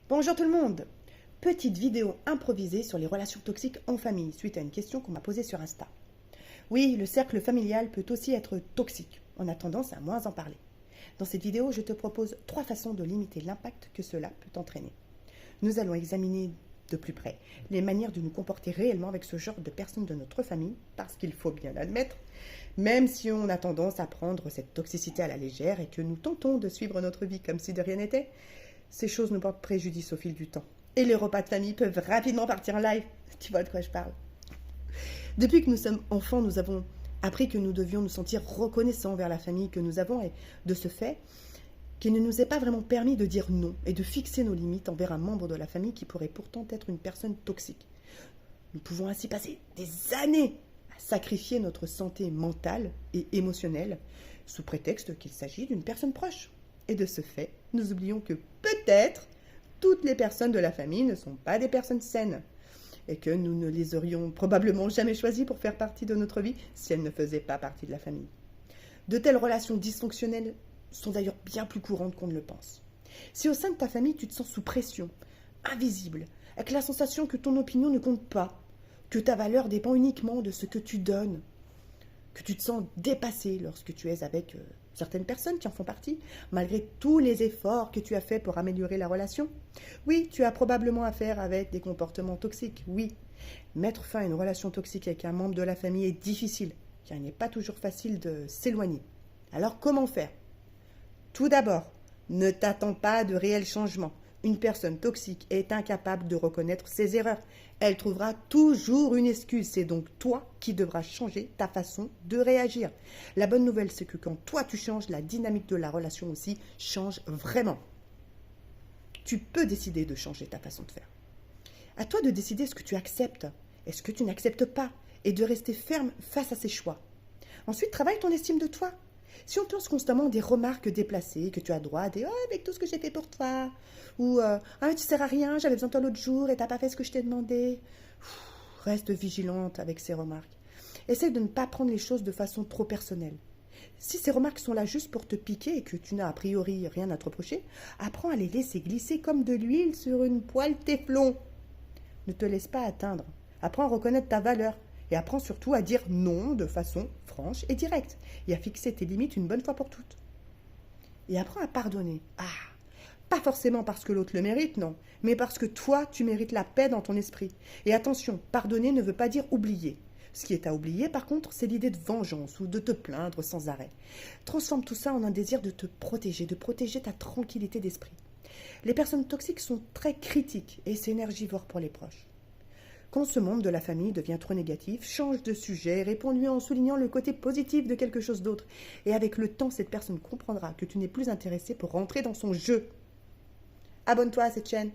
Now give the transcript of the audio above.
Bonjour tout le monde. Petite vidéo improvisée sur les relations toxiques en famille suite à une question qu'on m'a posée sur Insta. Oui, le cercle familial peut aussi être toxique. On a tendance à moins en parler. Dans cette vidéo, je te propose 3 façons de limiter l'impact que cela peut entraîner. Nous allons examiner de plus près les manières de nous comporter réellement avec ce genre de personnes de notre famille, parce qu'il faut bien l'admettre, même si on a tendance à prendre cette toxicité à la légère et que nous tentons de suivre notre vie comme si de rien n'était, ces choses nous portent préjudice au fil du temps. Et les repas de famille peuvent rapidement partir en live. Tu vois de quoi je parle. Depuis que nous sommes enfants, nous avons appris que nous devions nous sentir reconnaissants envers la famille que nous avons et de ce fait, qu'il ne nous est pas vraiment permis de dire non et de fixer nos limites envers un membre de la famille qui pourrait pourtant être une personne toxique. Nous pouvons ainsi passer des années à sacrifier notre santé mentale et émotionnelle sous prétexte qu'il s'agit d'une personne proche. Et de ce fait, nous oublions que peut-être toutes les personnes de la famille ne sont pas des personnes saines et que nous ne les aurions probablement jamais choisies pour faire partie de notre vie si elles ne faisaient pas partie de la famille. De telles relations dysfonctionnelles sont d'ailleurs bien plus courantes qu'on ne le pense. Si au sein de ta famille, tu te sens sous pression, invisible, avec la sensation que ton opinion ne compte pas, que ta valeur dépend uniquement de ce que tu donnes, que tu te sens dépassé lorsque tu es avec certaines personnes qui en font partie, malgré tous les efforts que tu as faits pour améliorer la relation. Oui, tu as probablement affaire avec des comportements toxiques, oui. Mettre fin à une relation toxique avec un membre de la famille est difficile, car il n'est pas toujours facile de s'éloigner. Alors comment faire ? Tout d'abord, ne t'attends pas à de réels changements. Une personne toxique est incapable de reconnaître ses erreurs. Elle trouvera toujours une excuse. C'est donc toi qui devras changer ta façon de réagir. La bonne nouvelle, c'est que quand toi tu changes, la dynamique de la relation aussi change vraiment. Tu peux décider de changer ta façon de faire. À toi de décider ce que tu acceptes et ce que tu n'acceptes pas et de rester ferme face à ces choix. Ensuite, travaille ton estime de toi. Si on te lance constamment des remarques déplacées, que tu as droit à des avec tout ce que j'ai fait pour toi, ou ah, tu sers à rien, j'avais besoin de toi l'autre jour et t'as pas fait ce que je t'ai demandé, reste vigilante avec ces remarques. Essaye de ne pas prendre les choses de façon trop personnelle. Si ces remarques sont là juste pour te piquer et que tu n'as a priori rien à te reprocher, apprends à les laisser glisser comme de l'huile sur une poêle téflon. Ne te laisse pas atteindre. Apprends à reconnaître ta valeur. Et apprends surtout à dire non de façon franche et directe. Et à fixer tes limites une bonne fois pour toutes. Et apprends à pardonner. Ah, pas forcément parce que l'autre le mérite, non. Mais parce que toi, tu mérites la paix dans ton esprit. Et attention, pardonner ne veut pas dire oublier. Ce qui est à oublier, par contre, c'est l'idée de vengeance ou de te plaindre sans arrêt. Transforme tout ça en un désir de te protéger, de protéger ta tranquillité d'esprit. Les personnes toxiques sont très critiques et c'est énergivore pour les proches. Quand ce membre de la famille devient trop négatif, change de sujet, réponds-lui en soulignant le côté positif de quelque chose d'autre. Et avec le temps, cette personne comprendra que tu n'es plus intéressé pour rentrer dans son jeu. Abonne-toi à cette chaîne.